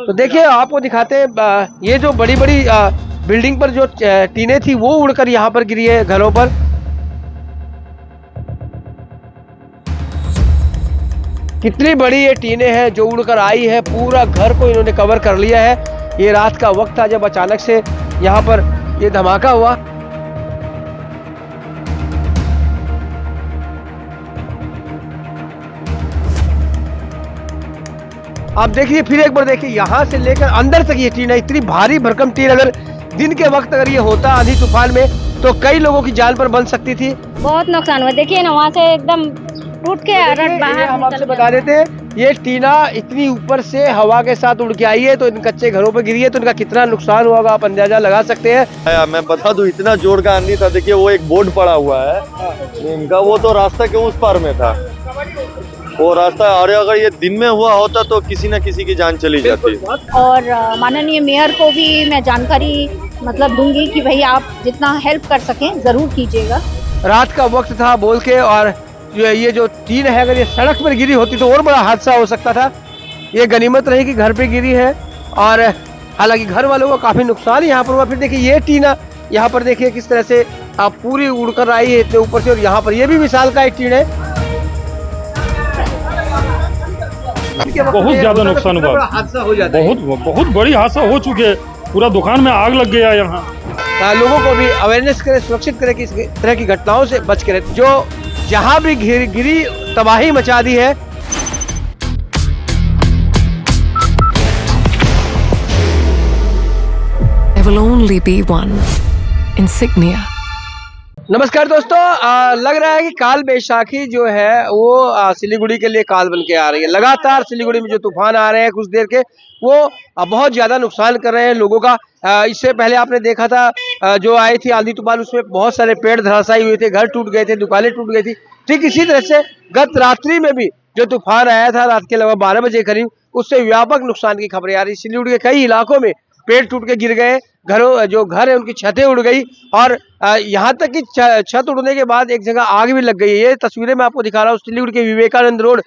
तो देखिए आपको दिखाते हैं ये जो बड़ी बड़ी बिल्डिंग पर जो टीनें थी वो उड़कर यहाँ पर गिरी है घरों पर। कितनी बड़ी ये टीनें हैं जो उड़कर आई है, पूरा घर को इन्होंने कवर कर लिया है। ये रात का वक्त था जब अचानक से यहाँ पर ये धमाका हुआ। आप देखिए, फिर एक बार देखिए, यहाँ से लेकर अंदर तक ये टीन है। इतनी भारी भरकम टीन अगर दिन के वक्त अगर ये होता आंधी तूफान में तो कई लोगों की जान पर बन सकती थी। बहुत नुकसान हुआ, देखिए ना वहाँ से एकदम टूट के बाहर। हम आपसे बता देते हैं, ये टीना इतनी ऊपर से हवा के साथ उड़ के आई है तो इन कच्चे घरों पर गिरी है तो इनका कितना नुकसान हुआ होगा आप अंदाजा लगा सकते हैं। मैं बता दूं, इतना जोर का आंधी था। देखिए वो एक बोर्ड पड़ा हुआ है इनका, वो तो रास्ता के उस पार में था वो रास्ता, और अगर ये दिन में हुआ होता तो किसी न किसी की जान चली जाती। और माननीय मेयर को भी मैं जानकारी दूंगी कि भाई आप जितना हेल्प कर सकें जरूर कीजिएगा। रात का वक्त था बोल के, और ये जो टीन है अगर ये सड़क पर गिरी होती तो और बड़ा हादसा हो सकता था। ये गनीमत रही कि घर पे गिरी है, और हालांकि घर वालों को काफी नुकसान यहाँ पर हुआ। फिर देखिए ये टीना यहाँ पर देखिए किस तरह से पूरी उड़कर आई है इतने ऊपर से, और यहाँ पर ये भी विशाल का एक टीन है। बहुत ज्यादा नुकसान हुआ, हादसा हो जाता है। बहुत बड़ी हादसा हो चुके हैं, पूरा दुकान में आग लग गया यहाँ। लोगों को भी अवेयरनेस करें, सुरक्षित करें कि इस तरह की घटनाओं से बच के रहे। जो जहां भी गिरी तबाही मचा दी है। There will only be one insignia. नमस्कार दोस्तों, लग रहा है कि काल बैशाखी जो है वो सिलीगुड़ी के लिए काल बन के आ रही है। लगातार सिलीगुड़ी में जो तूफान आ रहे हैं कुछ देर के, वो बहुत ज्यादा नुकसान कर रहे हैं लोगों का। इससे पहले आपने देखा था जो आई थी आंधी तूफान, उसमें बहुत सारे पेड़ धराशायी हुए थे, घर टूट गए थे, दुकानें टूट गई थी। ठीक इसी तरह से गत रात्रि में भी जो तूफान आया था रात के लगभग 12 बजे करीब, उससे व्यापक नुकसान की खबरें आ रही। सिलीगुड़ी के कई इलाकों में पेड़ टूट के गिर गए, जो घर है उनकी छतें उड़ गई, और यहाँ तक कि छत उड़ने के बाद एक जगह आग भी लग गई है। ये तस्वीरें मैं आपको दिखा रहा हूँ, सिलीगुड़ी के विवेकानंद रोड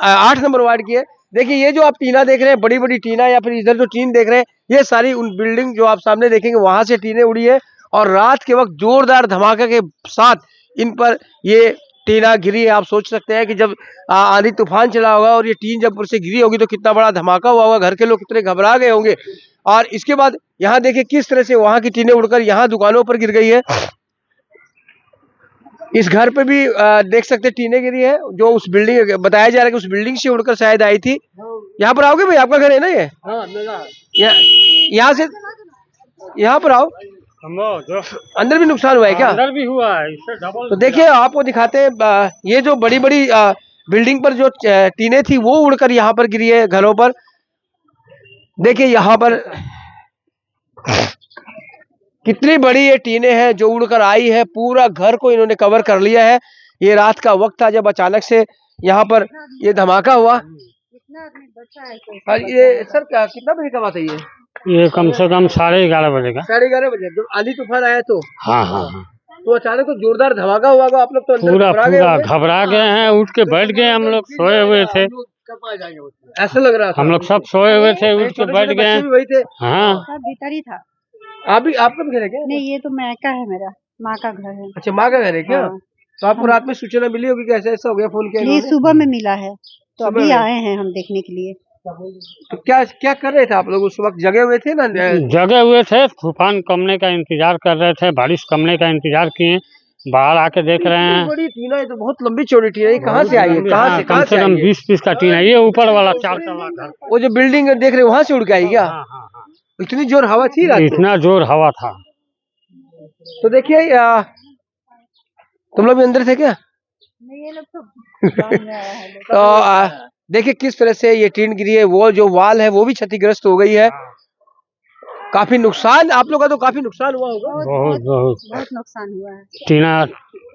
8 नंबर वार्ड की है। देखिए ये जो आप टीना देख रहे हैं, बड़ी बड़ी टीना, या फिर इधर जो टीन देख रहे हैं, ये सारी उन बिल्डिंग जो आप सामने देखेंगे वहां से टीनें उड़ी है, और रात के वक्त जोरदार धमाका के साथ इन पर ये टीना गिरी है। आप सोच सकते हैं कि जब आंधी तूफान चला होगा और ये टीन जब ऊपर से गिरी होगी तो कितना बड़ा धमाका हुआ होगा, घर के लोग कितने घबरा गए होंगे। और इसके बाद यहाँ देखिए किस तरह से वहां की टीनें उड़कर यहाँ दुकानों पर गिर गई है। इस घर पे भी देख सकते हैं टीनें गिरी है, जो उस बिल्डिंग, बताया जा रहा है कि उस बिल्डिंग से उड़कर शायद आई थी। यहाँ पर आओगे भाई, आपका घर है ना ये? यहाँ से यहाँ पर आओ। अंदर भी नुकसान हुआ है क्या? अंदर भी हुआ है, इससे डबल। तो देखिए आपको दिखाते हैं, ये जो बड़ी बड़ी बिल्डिंग पर जो टीनें थी वो उड़कर यहाँ पर गिरी है घरों पर। देखिए यहाँ पर कितनी बड़ी ये टीनें हैं जो उड़कर आई है, पूरा घर को इन्होंने कवर कर लिया है। ये रात का वक्त था जब अचानक से यहाँ पर ये धमाका हुआ। ये सर कितना बजे का बात है ये कम से कम 11:30 बजे का। 11:30 बजे जब आंधी तूफान आया तो? हाँ हाँ। तो अचानक तो जोरदार धमाका हुआ, आप लोग तो पूरा घबरा गए हैं, उठ के बैठ गए। हम लोग सोए हुए थे, ऐसा लग रहा था। हम लोग सब सोए हुए थे, उठ के बैठ गए। वही थे। हाँ, भीतर ही था। आपका भी घर है क्या? नहीं, ये तो मायका है, मेरा माँ का घर है। अच्छा, माँ का घर है क्या? हाँ। तो आपको रात में सूचना मिली होगी कि ऐसा हो गया, फोन किया? ये सुबह में मिला है, तो अभी आए हैं हम देखने के लिए। तो क्या कर रहे थे आप लोग उस वक्त? जगे हुए थे ना? जगे हुए थे, तूफान कमने का इंतजार कर रहे थे, बारिश कमने का इंतजार किए। बाहर आके देख रहे हैं। बड़ी टीना है, तो बहुत लंबी चौड़ी टीना है। कहाँ से आई है? कम से कम 20 का टीना है। ये ऊपर वाला 4 तल्ला घर, वो जो बिल्डिंग देख रहे वहां से उड़ के आई क्या? इतनी जोर हवा थी रात? इतना जोर हवा था। तो देखिए तुम लोग भी अंदर थे क्या? ये लोग तो तो देखिए किस तरह से ये टीन गिरी है। वो जो वाल है वो भी क्षतिग्रस्त हो गई है। काफी नुकसान, आप लोग का तो काफी नुकसान हुआ होगा। बहुत नुकसान हुआ है। टीना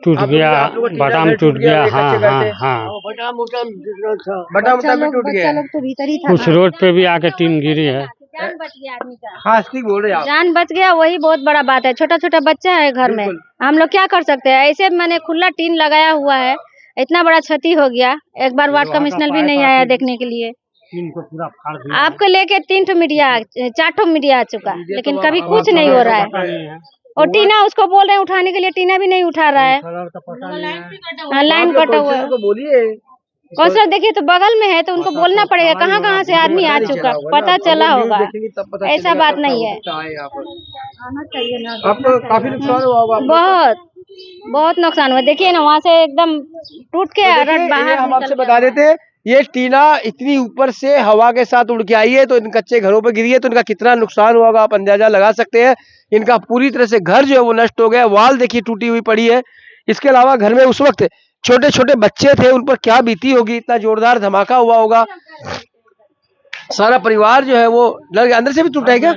टूट गया, बटाम टूट गया। हाँ हाँ हाँ, बटाम भी टूट गया। लोग तो भीतर ही था। कुछ रोड पे भी आके टीन गिरी है। जान बच गया आदमी का। हाँ ठीक बोल रहे हैं आप। जान बच गया, वही बहुत बड़ा बात है। छोटा छोटा बच्चा है घर में, हम लोग क्या कर सकते हैं? ऐसे मैंने खुला टीन लगाया हुआ है, इतना बड़ा क्षति हो गया। एक बार वार्ड कमिश्नर भी नहीं आया देखने के लिए। टीन को पूरा फाड़ दिया। आपको लेके 3 ठो मीडिया 4 ठो मीडिया आ चुका, लेकिन कभी कुछ नहीं हो रहा है। पता नहीं है, और टीना उसको बोल रहे हैं उठाने के लिए, टीना भी नहीं उठा रहा है। कलर का पता नहीं है। हाँ, लाइन कटा हुआ है। तो बोलिए कौशल देखिए तो बगल में है, तो उनको बोलना पड़ेगा कहाँ कहाँ से आदमी आ चुका, पता चला होगा। ऐसा बात नहीं है। आना चाहिए ना। आपको काफी नुकसान हुआ होगा। बहुत बहुत नुकसान हुआ। देखिए ना, वहाँ से एकदम टूट के तो रड देखिए, बाहर हम निकल आपसे के बता देते हैं, ये टीना इतनी ऊपर से हवा के साथ उड़ के आई है, तो इन कच्चे घरों पे गिरी है, तो इनका कितना नुकसान हुआ होगा आप अंदाजा लगा सकते हैं। इनका पूरी तरह से घर जो है वो नष्ट हो गया। वॉल देखिए टूटी हुई पड़ी है। इसके अलावा घर में उस वक्त छोटे छोटे बच्चे थे, उन पर क्या बीती होगी, इतना जोरदार धमाका हुआ होगा। सारा परिवार जो है वो डर गया। अंदर से भी टूटा है क्या?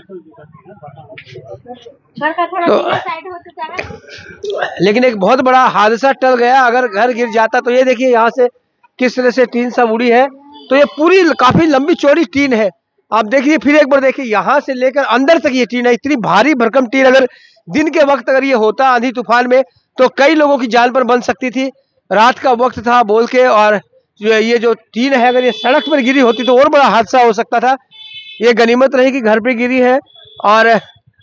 घर का थोड़ा तो- साइड हो चुका है। लेकिन एक बहुत बड़ा हादसा टल गया। अगर घर गिर जाता तो ये देखिए यहाँ से किस तरह से टीन सब उड़ी है। तो ये पूरी काफी लंबी चौड़ी टीन है। आप देखिए, फिर एक बार देखिए, यहाँ से लेकर अंदर तक ये टीन है। इतनी भारी भरकम टीन अगर दिन के वक्त अगर ये होता आंधी तूफान में, तो कई लोगों की जान पर बन सकती थी। रात का वक्त था बोल के, और जो ये जो टीन है अगर ये सड़क पर गिरी होती तो और बड़ा हादसा हो सकता था। ये गनीमत रही कि घर पे गिरी है, और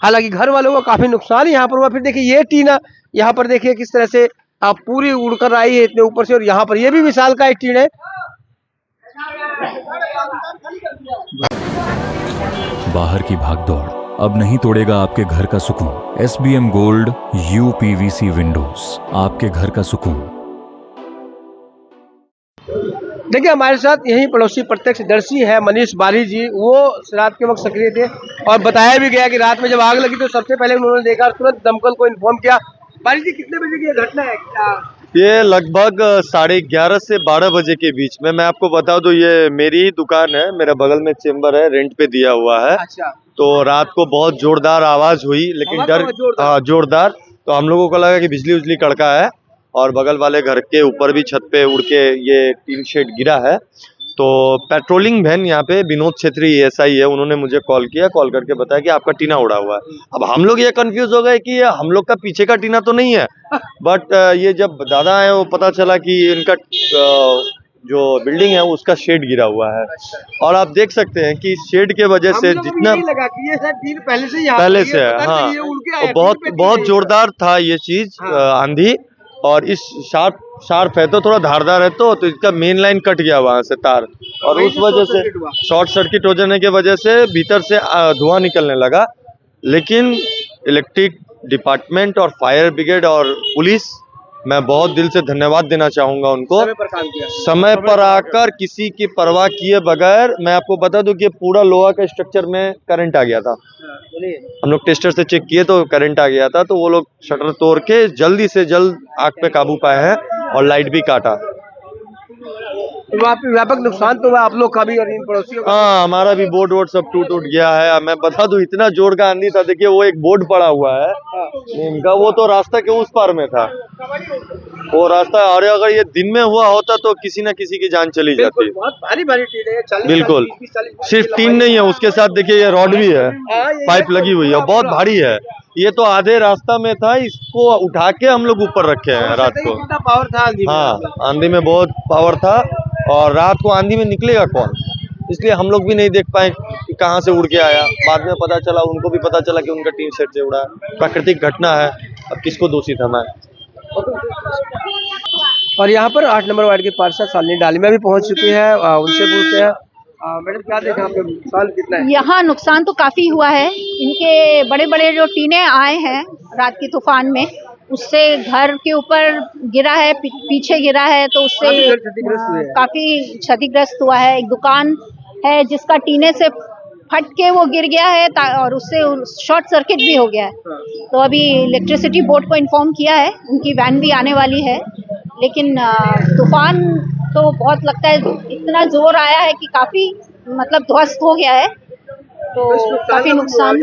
हालांकि घर वालों को काफी नुकसान यहाँ पर हुआ। फिर देखिए ये टीन यहाँ पर देखिए किस तरह से आप पूरी उड़कर आई है इतने ऊपर से, और यहाँ पर ये भी विशाल का एक टीन है। बाहर की भागदौड़ अब नहीं तोड़ेगा आपके घर का सुकून। SBM गोल्ड UPVC विंडोज, आपके घर का सुकून। देखिए हमारे साथ यही पड़ोसी प्रत्यक्षदर्शी है मनीष बारी जी। वो रात के वक्त सक्रिय थे, और बताया भी गया कि रात में जब आग लगी तो सबसे पहले उन्होंने देखा, तुरंत दमकल को इन्फॉर्म किया। बारी जी, कितने बजे की ये घटना है? ये लगभग 11:30 से 12 बजे के बीच में। मैं आपको बता दूं, ये मेरी ही दुकान है, मेरे बगल में चेम्बर है, रेंट पे दिया हुआ है। अच्छा। तो रात को बहुत जोरदार आवाज हुई, लेकिन आवाज डर बहुत जोरदार। हाँ जोरदार। तो हम लोगों को लगा कि बिजली उजली कड़का है, और बगल वाले घर के ऊपर भी छत पे उड़ के ये टीन शेड गिरा है। तो पेट्रोलिंग वैन यहाँ पे विनोद छेत्री SI है, उन्होंने मुझे कॉल किया, कॉल करके बताया कि आपका टीना उड़ा हुआ है। अब हम लोग ये कंफ्यूज हो गए कि ये हम लोग का पीछे का टीना तो नहीं है, बट ये जब दादा आए वो पता चला कि इनका जो बिल्डिंग है उसका शेड गिरा हुआ है। और आप देख सकते हैं कि शेड के वजह से जितना लगा कि ये टीन पहले से यहाँ पहले पर से ये है, पता हाँ, नहीं ये उड़ के आया, और बहुत टीन पे बहुत टीन है। जोरदार था ये चीज, आंधी। और इस शार्प है तो थोड़ा धारदार है, तो इसका मेन लाइन कट गया वहां से तार, और वहीं उस से वजह शॉर्ट से सर्किट हुआ। शॉर्ट सर्किट हो जाने की वजह से भीतर से धुआं निकलने लगा। लेकिन इलेक्ट्रिक डिपार्टमेंट और फायर ब्रिगेड और पुलिस, मैं बहुत दिल से धन्यवाद देना चाहूंगा उनको। समय पर काम किया। समय पर आकर किसी की परवाह किए बगैर, मैं आपको बता दूं कि पूरा लोहा का स्ट्रक्चर में करंट आ गया था। हम लोग टेस्टर से चेक किए तो करंट आ गया था, तो वो लोग शटर तोड़ के जल्दी से जल्द आग पे काबू पाए हैं, और लाइट भी काटा। तो वहाँ पे व्यापक नुकसान तो हुआ आप लोग का भी और इन पड़ोसियों का। हाँ, हमारा भी बोर्ड वोर्ड सब टूट गया है। मैं बता दूं, इतना जोर का आंधी था, देखिए वो एक बोर्ड पड़ा हुआ है नीम का, वो तो रास्ता के उस पार में था वो रास्ता। और अगर ये दिन में हुआ होता तो किसी न किसी की जान चली जाती। बिल्कुल, बहुत भारी भारी टीन है, 40 बिल्कुल, 40 सिर्फ टीन नहीं है, उसके साथ देखिए ये रॉड भी है, पाइप लगी हुई है, बहुत भारी है। ये तो आधे रास्ता में था, इसको उठा के हम लोग ऊपर रखे हैं रात को। कितना पावर था आंधी में? हाँ, आंधी में बहुत पावर था, और रात को आंधी में निकलेगा कौन, इसलिए हम लोग भी नहीं देख पाए कि कहाँ से उड़ के आया। बाद में पता चला, उनको भी पता चला कि उनका टीन सेट से उड़ा है। प्राकृतिक घटना है, अब किसको दोषी ठहराएं। और यहाँ पर 8 नंबर वार्ड के पार्षद शालिनी डालिमिया भी पहुंच चुकी है, उनसे पूछते हैं। मैडम, क्या देखा आपने, नुकसान कितना है? यहाँ नुकसान तो काफी हुआ है। इनके बड़े बड़े जो टीने आए हैं रात की तूफान में, उससे घर के ऊपर गिरा है, पीछे गिरा है, तो उससे क्षतिग्रस्त हुए हैं। काफी क्षतिग्रस्त हुआ है। एक दुकान है जिसका टीने से फट के वो गिर गया है, और उससे शॉर्ट सर्किट भी हो गया है। तो अभी इलेक्ट्रिसिटी बोर्ड को इन्फॉर्म किया है, उनकी वैन भी आने वाली है। लेकिन तूफान तो बहुत लगता है इतना जोर आया है कि काफी मतलब ध्वस्त हो गया है, तो काफी नुकसान।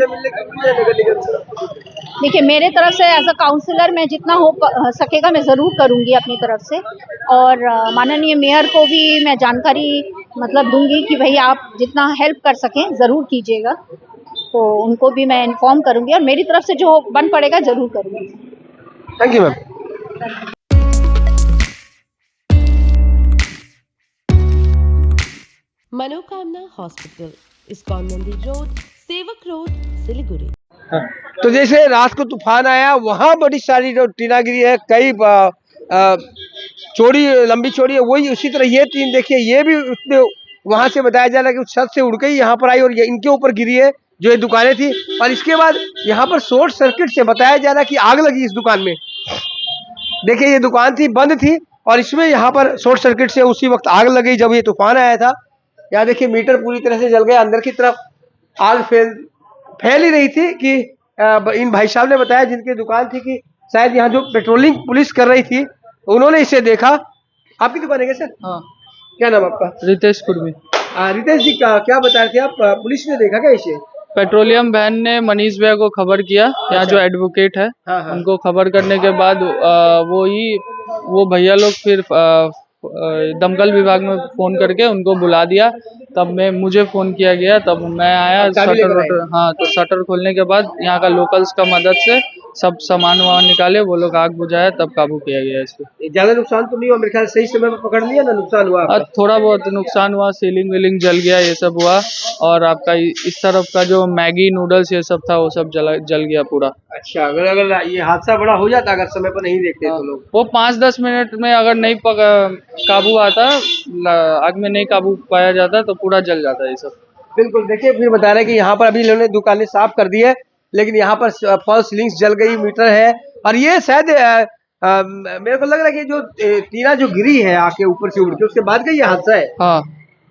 देखिए, मेरे तरफ से एज अ काउंसलर मैं जितना हो सकेगा मैं ज़रूर करूँगी अपनी तरफ से, और माननीय मेयर को भी मैं जानकारी मतलब दूंगी कि भाई आप जितना हेल्प कर सकें ज़रूर कीजिएगा। तो उनको भी मैं इन्फॉर्म करूँगी, और मेरी तरफ से जो बन पड़ेगा ज़रूर करूँगी। Thank you ma'am. मनोकामना हॉस्पिटल, इस्कॉन मंदिर रोड, सेवक रोड, सिलीगुड़ी। तो जैसे रात को तूफान आया, वहाँ बड़ी सारी जो टीना गिरी है, कई चौड़ी लंबी चौड़ी है, वही उसी तरह ये टीन देखिए, ये भी उसमें वहां से बताया जा रहा है कि उस छत से उड़ के ही यहाँ पर आई और ये इनके ऊपर गिरी है, जो ये दुकानें थी। और इसके बाद यहाँ पर शॉर्ट सर्किट से बताया जा रहा है कि आग लगी इस दुकान में। देखिए ये दुकान थी, बंद थी, और इसमें यहाँ पर शॉर्ट सर्किट से उसी वक्त आग लगी जब ये तूफान आया था। यहाँ देखिए मीटर पूरी तरह से जल गया, अंदर की तरफ आग फैल ही रही थी कि इन भाई साहब ने बताया जिनकी दुकान थी कि शायद यहाँ जो पेट्रोलिंग पुलिस कर रही थी उन्होंने इसे देखा। आपकी दुकान है क्या सर? हाँ। क्या नाम आपका? रितेश कुर्मी। रितेश जी क्या बता रहे थे आप? पुलिस ने देखा क्या इसे? पेट्रोलियम वैन ने मनीष भैया को खबर किया, यहाँ जो एडवोकेट है उनको खबर करने के बाद वो भैया लोग फिर दमकल विभाग में फोन करके उनको बुला दिया। तब मुझे फोन किया गया, तब मैं आया तो शटर खोलने के बाद यहाँ का लोकल्स का मदद से सब सामान वामान निकाले, वो लोग आग बुझाया, तब काबू किया गया इसको। ज्यादा नुकसान तो नहीं हुआ मेरे ख्याल, सही समय पर पकड़ लिया ना? नुकसान हुआ थोड़ा बहुत नुकसान हुआ, सीलिंग विलिंग जल गया, ये सब हुआ। और आपका इस तरफ का जो मैगी नूडल्स ये सब था वो सब जल गया पूरा। अच्छा, अगर ये हादसा बड़ा हो जाता अगर समय पर नहीं देखते तो लोग, वो 5-10 मिनट में अगर नहीं काबू आता, आग में नहीं काबू पाया जाता तो पूरा जल जाता है ये सब। बिल्कुल। देखिए फिर बता रहे हैं कि यहाँ पर अभी इन्होंने दुकानें साफ कर दी है, लेकिन यहाँ पर फॉल्स सीलिंग्स जल गई, मीटर है। और ये शायद मेरे को लग रहा है कि जो टीना जो गिरी है आके ऊपर से उड़ के, उसके बाद का ये हादसा है। हाँ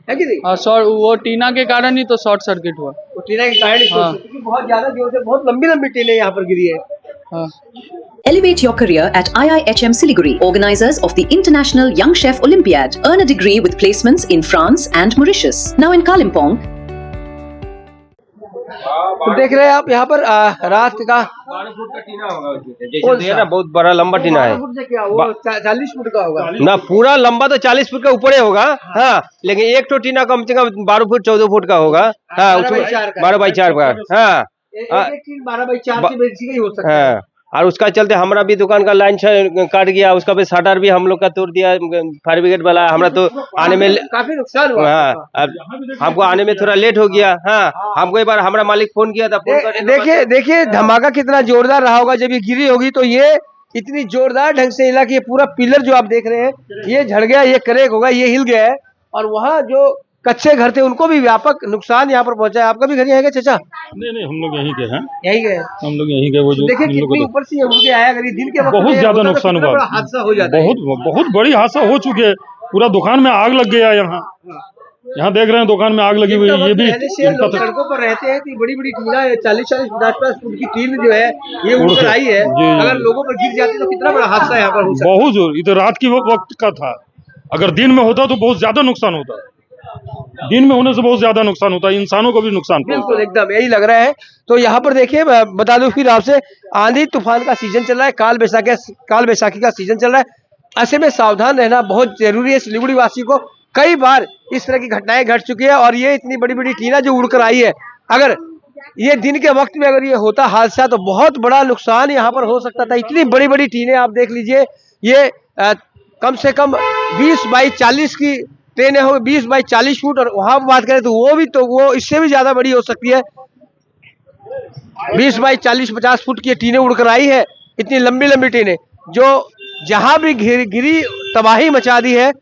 है कि नहीं? हाँ, वो टीना के कारण ही तो शॉर्ट सर्किट हुआ। वो टीना के कारण ही, बहुत ज्यादा जोर से बहुत लंबी टीने यहाँ पर गिरी है। हाँ। Elevate your career at IIHM Siliguri, organizers of the International Young Chef Olympiad. Earn a degree with placements in France and Mauritius. Now in Kalimpong. तो देख रहे हैं आप यहाँ पर रात का 12 फुट का टीना होगा, जैसे ना बहुत बड़ा लंबा टीना है। वो 40 फुट का होगा ना, पूरा लंबा तो 40 फुट का ऊपर होगा। हाँ, लेकिन एक तो टीना कम से कम 12 फुट 14 फुट का होगा। हाँ, 12 बाई 4 का। हाँ, 12 बाई 4 से बेसी ही हो सकता है। और उसका चलते हमारा भी दुकान का लाइन काट गया, उसका भी शटर भी हम लोग का तोड़ दिया फायर ब्रिगेड वाला। हमारा तो आने में काफी नुकसान हुआ। हाँ, हमको आने में थोड़ा लेट हो गया। हाँ, हमको एक बार हमारा मालिक फोन किया था। देखिए धमाका कितना जोरदार रहा होगा जब ये गिरी होगी। तो ये इतनी जोरदार ढंग से हिला कि ये पूरा पिलर जो आप देख रहे हैं ये झड़ गया, ये क्रैक होगा, ये हिल गया है। और वहाँ जो कच्चे घर थे उनको भी व्यापक नुकसान यहाँ पर पहुंचा है। आपका भी घर यहीं है चाचा? नहीं, हम लोग यहीं के हैं। यहीं गए हम लोग यहीं गए। वो जो देखिए कितनी ऊपर से उड़ के आया, अगर दिन के वक्त बहुत ज्यादा नुकसान हुआ, हादसा हो जाता है। बहुत बड़ी हादसा हो चुके हैं। पूरा दुकान में आग लग गया। यहाँ देख रहे हैं दुकान में आग लगी हुई है। ये भी सड़कों पर रहते हैं तो बड़ी टीना 40-50 फुट की टीन जो है ये उड़कर आई है। अगर लोगों पर गिर जाती तो कितना बड़ा हादसा यहाँ पर हो सकता है। बहुत जोर। ये तो रात की वक्त का था, अगर दिन में होता तो बहुत ज्यादा नुकसान होता। दिन में होने से बहुत ज्यादा नुकसान होता है, इंसानों को भी नुकसान। बिल्कुल एकदम यही लग रहा है। तो यहाँ पर देखिए बता दूं फिर आपसे, आंधी तूफान का सीजन चल रहा है, काल बैसाखी का सीजन चल रहा है। ऐसे में सावधान रहना बहुत जरूरी है। सिलीगुड़ी वासी को कई बार इस तरह की घटनाएं घट चुकी है। और ये इतनी बड़ी टीना जो उड़कर आई है, अगर ये दिन के वक्त में अगर ये होता हादसा तो बहुत बड़ा नुकसान यहाँ पर हो सकता था। इतनी बड़ी टीने आप देख लीजिए, ये कम से कम 20 बाई 40 की ट्रेनें हो, 20 बाई 40 फुट। और वहां बात करें तो वो इससे भी ज्यादा बड़ी हो सकती है। 20 बाई 40-50 फुट की टीनें उड़कर आई है। इतनी लंबी टीनें जो जहां भी गिरी तबाही मचा दी है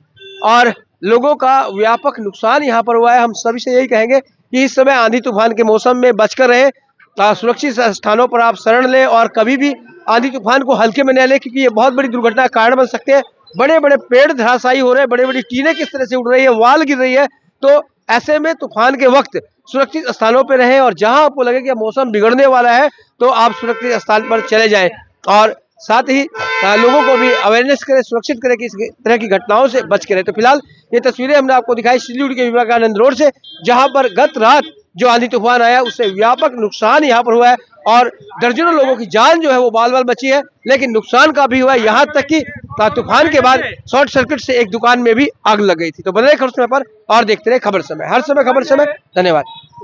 और लोगों का व्यापक नुकसान यहाँ पर हुआ है। हम सभी से यही कहेंगे कि इस समय आंधी तूफान के मौसम में बचकर रहें, सुरक्षित स्थानों पर आप शरण लें और कभी भी आंधी तूफान को हल्के में न लें, क्योंकि ये बहुत बड़ी दुर्घटना का कारण बन सकते हैं। बड़े पेड़ धराशायी हो रहे हैं, बड़ी टीनें किस तरह से उड़ रही है, वाल गिर रही है। तो ऐसे में तूफान के वक्त सुरक्षित स्थानों पर रहें और जहां आपको लगे कि मौसम बिगड़ने वाला है तो आप सुरक्षित स्थान पर चले जाएं। और साथ ही लोगों को भी अवेयरनेस करें, सुरक्षित करें कि इस तरह की घटनाओं से बच के रहे। तो फिलहाल ये तस्वीरें हमने आपको दिखाई सिलीगुड़ी के विवेकानंद रोड से, जहां पर गत रात जो आंधी तूफान आया उससे व्यापक नुकसान यहाँ पर हुआ है और दर्जनों लोगों की जान जो है वो बाल बची है, लेकिन नुकसान का भी हुआ है। यहाँ तक कि तूफान के बाद शॉर्ट सर्किट से एक दुकान में भी आग लग गई थी। तो बने रहे खबर समय पर और देखते रहे खबर समय, हर समय खबर समय। धन्यवाद।